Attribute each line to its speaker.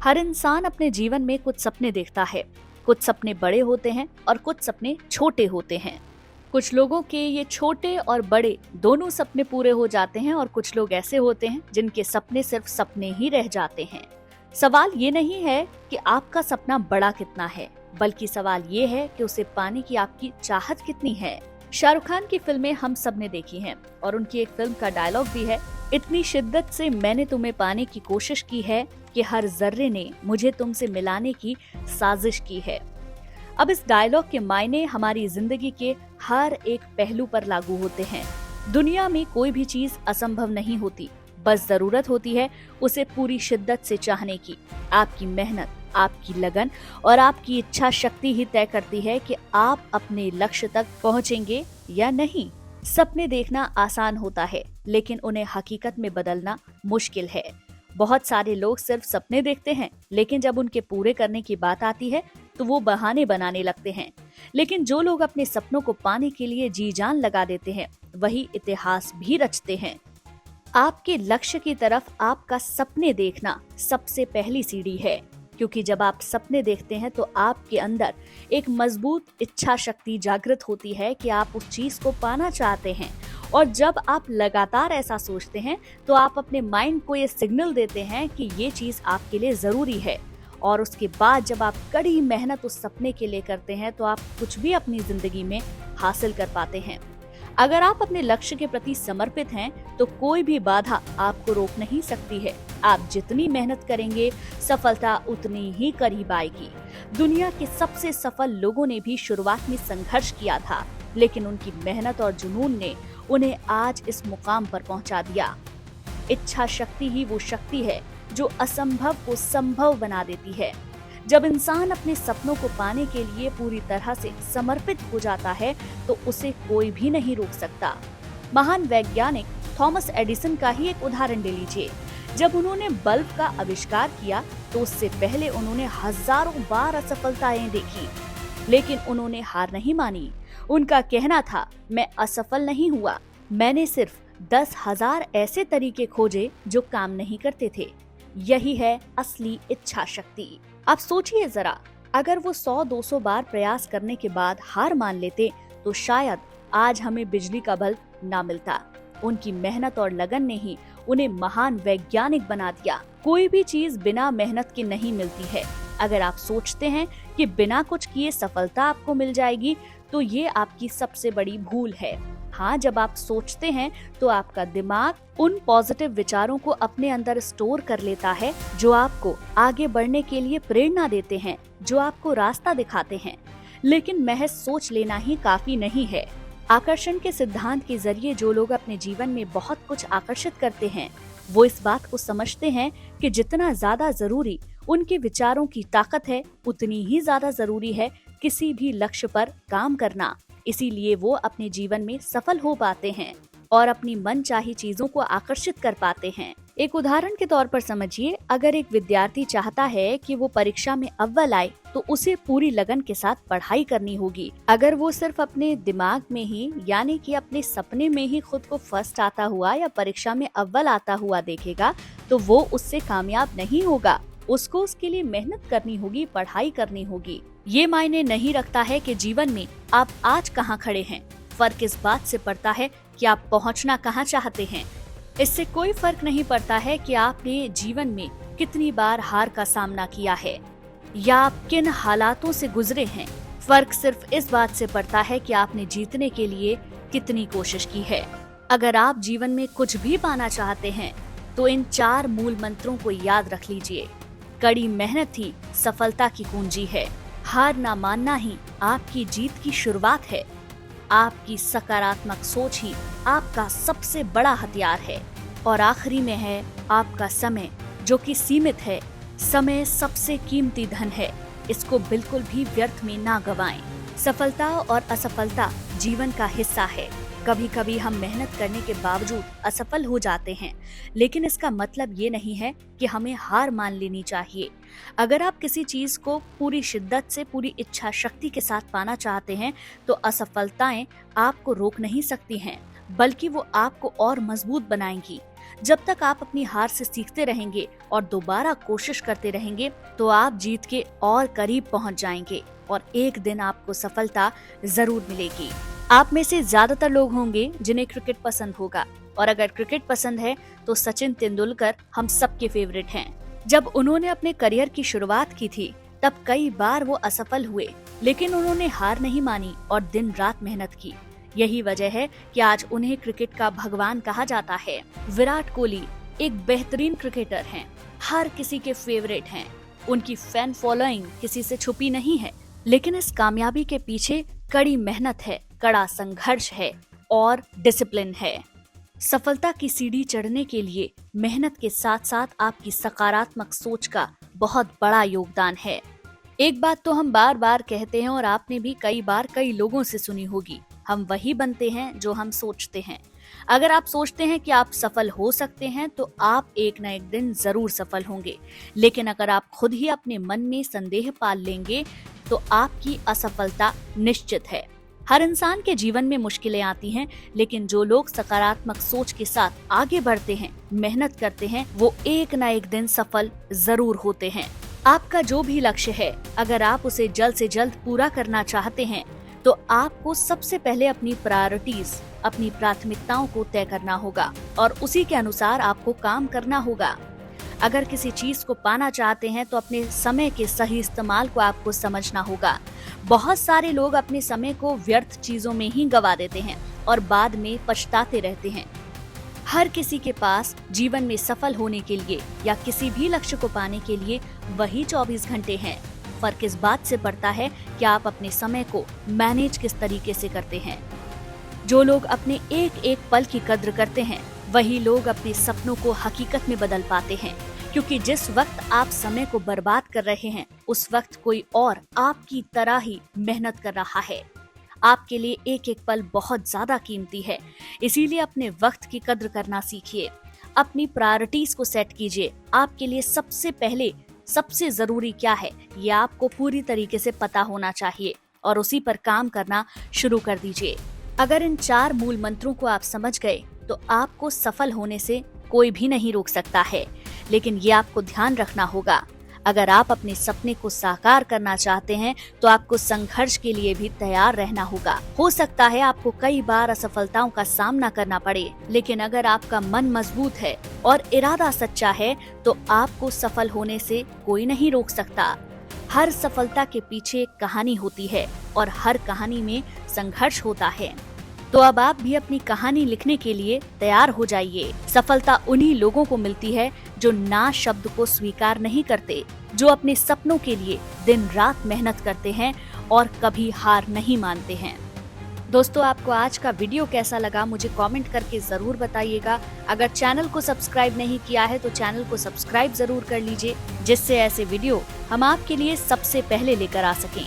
Speaker 1: हर इंसान अपने जीवन में कुछ सपने देखता है। कुछ सपने बड़े होते हैं और कुछ सपने छोटे होते हैं। कुछ लोगों के ये छोटे और बड़े दोनों सपने पूरे हो जाते हैं और कुछ लोग ऐसे होते हैं जिनके सपने सिर्फ सपने ही रह जाते हैं। सवाल ये नहीं है कि आपका सपना बड़ा कितना है, बल्कि सवाल ये है कि उसे पाने की आपकी चाहत कितनी है। शाहरुख खान की फिल्में हम सब ने देखी हैं और उनकी एक फिल्म का डायलॉग भी है, इतनी शिद्दत से मैंने तुम्हें पाने की कोशिश की है कि हर जर्रे ने मुझे तुमसे मिलाने की साजिश की है। अब इस डायलॉग के मायने हमारी जिंदगी के हर एक पहलू पर लागू होते हैं। दुनिया में कोई भी चीज असंभव नहीं होती, बस जरूरत होती है उसे पूरी शिद्दत से चाहने की। आपकी मेहनत, आपकी लगन और आपकी इच्छा शक्ति ही तय करती है कि आप अपने लक्ष्य तक पहुंचेंगे या नहीं। सपने देखना आसान होता है, लेकिन उन्हें हकीकत में बदलना मुश्किल है। बहुत सारे लोग सिर्फ सपने देखते हैं, लेकिन जब उनके पूरे करने की बात आती है तो वो बहाने बनाने लगते हैं। लेकिन जो लोग अपने सपनों को पाने के लिए जी जान लगा देते हैं, वही इतिहास भी रचते हैं। आपके लक्ष्य की तरफ आपका सपने देखना सबसे पहली सीढ़ी है, क्योंकि जब आप सपने देखते हैं तो आपके अंदर एक मजबूत इच्छा शक्ति जागृत होती है कि आप उस चीज को पाना चाहते हैं। और जब आप लगातार ऐसा सोचते हैं तो आप अपने माइंड को ये सिग्नल देते हैं कि ये चीज आपके लिए जरूरी है। और उसके बाद जब आप कड़ी मेहनत उस सपने के लिए करते हैं तो आप कुछ भी अपनी जिंदगी में हासिल कर पाते हैं। अगर आप अपने लक्ष्य के प्रति समर्पित हैं तो कोई भी बाधा आपको रोक नहीं सकती है। आप जितनी मेहनत करेंगे, सफलता उतनी ही करीब आएगी। दुनिया के सबसे सफल लोगों ने भी शुरुआत में संघर्ष किया था, लेकिन उनकी मेहनत और जुनून ने उन्हें आज इस मुकाम पर पहुंचा दिया। इच्छा शक्ति ही वो शक्ति है जो असंभव को संभव बना देती है। जब इंसान अपने सपनों को पाने के लिए पूरी तरह से समर्पित हो जाता है तो उसे कोई भी नहीं रोक सकता। महान वैज्ञानिक थॉमस एडिसन का ही एक उदाहरण ले लीजिए। जब उन्होंने बल्ब का आविष्कार किया तो उससे पहले उन्होंने हजारों बार असफलताएं देखी, लेकिन उन्होंने हार नहीं मानी। उनका कहना था, मैं असफल नहीं हुआ, मैंने सिर्फ 10,000 ऐसे तरीके खोजे जो काम नहीं करते थे। यही है असली इच्छा शक्ति। आप सोचिए जरा, अगर वो 100-200 बार प्रयास करने के बाद हार मान लेते तो शायद आज हमें बिजली का बल्ब ना मिलता। उनकी मेहनत और लगन ने ही उन्हें महान वैज्ञानिक बना दिया। कोई भी चीज बिना मेहनत के नहीं मिलती है। अगर आप सोचते हैं कि बिना कुछ किए सफलता आपको मिल जाएगी तो ये आपकी सबसे बड़ी भूल है। हाँ, जब आप सोचते हैं तो आपका दिमाग उन पॉजिटिव विचारों को अपने अंदर स्टोर कर लेता है जो आपको आगे बढ़ने के लिए प्रेरणा देते हैं, जो आपको रास्ता दिखाते हैं। लेकिन महज सोच लेना ही काफी नहीं है। आकर्षण के सिद्धांत के जरिए जो लोग अपने जीवन में बहुत कुछ आकर्षित करते हैं, वो इस बात को समझते हैं कि जितना ज्यादा जरूरी उनके विचारों की ताकत है, उतनी ही ज्यादा जरूरी है किसी भी लक्ष्य पर काम करना। इसीलिए वो अपने जीवन में सफल हो पाते हैं और अपनी मनचाही चीजों को आकर्षित कर पाते हैं। एक उदाहरण के तौर पर समझिए, अगर एक विद्यार्थी चाहता है कि वो परीक्षा में अव्वल आए तो उसे पूरी लगन के साथ पढ़ाई करनी होगी। अगर वो सिर्फ अपने दिमाग में ही, यानी कि अपने सपने में ही खुद को फर्स्ट आता हुआ या परीक्षा में अव्वल आता हुआ देखेगा तो वो उससे कामयाब नहीं होगा। उसको उसके लिए मेहनत करनी होगी, पढ़ाई करनी होगी। ये मायने नहीं रखता है कि जीवन में आप आज कहाँ खड़े हैं, फर्क इस बात से पड़ता है कि आप पहुँचना कहाँ चाहते हैं। इससे कोई फर्क नहीं पड़ता है कि आपने जीवन में कितनी बार हार का सामना किया है या आप किन हालातों से गुजरे हैं। फर्क सिर्फ इस बात से पड़ता है कि आपने जीतने के लिए कितनी कोशिश की है। अगर आप जीवन में कुछ भी पाना चाहते हैं तो इन 4 मूल मंत्रों को याद रख लीजिए। कड़ी मेहनत ही सफलता की कुंजी है। हार ना मानना ही आपकी जीत की शुरुआत है। आपकी सकारात्मक सोच ही आपका सबसे बड़ा हथियार है। और आखिरी में है आपका समय, जो कि सीमित है। समय सबसे कीमती धन है, इसको बिल्कुल भी व्यर्थ में ना गवाएं। सफलता और असफलता जीवन का हिस्सा है। कभी कभी हम मेहनत करने के बावजूद असफल हो जाते हैं, लेकिन इसका मतलब ये नहीं है कि हमें हार मान लेनी चाहिए। अगर आप किसी चीज को पूरी शिद्दत से, पूरी इच्छा शक्ति के साथ पाना चाहते हैं तो असफलताएं आपको रोक नहीं सकती हैं, बल्कि वो आपको और मजबूत बनाएंगी। जब तक आप अपनी हार से सीखते रहेंगे और दोबारा कोशिश करते रहेंगे तो आप जीत के और करीब पहुंच जाएंगे और एक दिन आपको सफलता जरूर मिलेगी। आप में से ज्यादातर लोग होंगे जिन्हें क्रिकेट पसंद होगा, और अगर क्रिकेट पसंद है तो सचिन तेंदुलकर हम सबके फेवरेट हैं। जब उन्होंने अपने करियर की शुरुआत की थी तब कई बार वो असफल हुए, लेकिन उन्होंने हार नहीं मानी और दिन रात मेहनत की। यही वजह है कि आज उन्हें क्रिकेट का भगवान कहा जाता है। विराट कोहली एक बेहतरीन क्रिकेटर हैं, हर किसी के फेवरेट हैं। उनकी फैन फॉलोइंग किसी से छुपी नहीं है, लेकिन इस कामयाबी के पीछे कड़ी मेहनत है, कड़ा संघर्ष है और डिसिप्लिन है। सफलता की सीढ़ी चढ़ने के लिए मेहनत के साथ साथ आपकी सकारात्मक सोच का बहुत बड़ा योगदान है। एक बात तो हम बार बार कहते हैं और आपने भी कई बार कई लोगों से सुनी होगी, हम वही बनते हैं जो हम सोचते हैं। अगर आप सोचते हैं कि आप सफल हो सकते हैं तो आप एक न एक दिन जरूर सफल होंगे, लेकिन अगर आप खुद ही अपने मन में संदेह पाल लेंगे तो आपकी असफलता निश्चित है। हर इंसान के जीवन में मुश्किलें आती हैं, लेकिन जो लोग सकारात्मक सोच के साथ आगे बढ़ते हैं, मेहनत करते हैं, वो एक न एक दिन सफल जरूर होते हैं। आपका जो भी लक्ष्य है, अगर आप उसे जल्द से जल्द पूरा करना चाहते हैं तो आपको सबसे पहले अपनी प्रायोरिटीज, अपनी प्राथमिकताओं को तय करना होगा और उसी के अनुसार आपको काम करना होगा। अगर किसी चीज को पाना चाहते हैं तो अपने समय के सही इस्तेमाल को आपको समझना होगा। बहुत सारे लोग अपने समय को व्यर्थ चीजों में ही गवा देते हैं और बाद में पछताते रहते हैं। हर किसी के पास जीवन में सफल होने के लिए या किसी भी लक्ष्य को पाने के लिए वही 24 घंटे हैं। फर्क इस बात से पड़ता है कि आप अपने समय को मैनेज किस तरीके से करते हैं। जो लोग अपने एक एक पल की कद्र करते हैं, वही लोग अपने सपनों को हकीकत में बदल पाते हैं, क्योंकि जिस वक्त आप समय को बर्बाद कर रहे हैं उस वक्त कोई और आपकी तरह ही मेहनत कर रहा है। आपके लिए एक एक पल बहुत ज्यादा कीमती है, इसीलिए अपने वक्त की कद्र करना सीखिए। अपनी प्रायोरिटीज को सेट कीजिए। आपके लिए सबसे पहले सबसे जरूरी क्या है ये आपको पूरी तरीके से पता होना चाहिए और उसी पर काम करना शुरू कर दीजिए। अगर इन 4 मूल मंत्रों को आप समझ गए तो आपको सफल होने से कोई भी नहीं रोक सकता है, लेकिन ये आपको ध्यान रखना होगा। अगर आप अपने सपने को साकार करना चाहते हैं तो आपको संघर्ष के लिए भी तैयार रहना होगा। हो सकता है आपको कई बार असफलताओं का सामना करना पड़े, लेकिन अगर आपका मन मजबूत है और इरादा सच्चा है तो आपको सफल होने से कोई नहीं रोक सकता। हर सफलता के पीछे एक कहानी होती है और हर कहानी में संघर्ष होता है। तो अब आप भी अपनी कहानी लिखने के लिए तैयार हो जाइए। सफलता उन्हीं लोगों को मिलती है जो ना शब्द को स्वीकार नहीं करते, जो अपने सपनों के लिए दिन रात मेहनत करते हैं और कभी हार नहीं मानते हैं। दोस्तों, आपको आज का वीडियो कैसा लगा मुझे कमेंट करके जरूर बताइएगा। अगर चैनल को सब्सक्राइब नहीं किया है तो चैनल को सब्सक्राइब जरूर कर लीजिए, जिससे ऐसे वीडियो हम आपके लिए सबसे पहले लेकर आ सकें।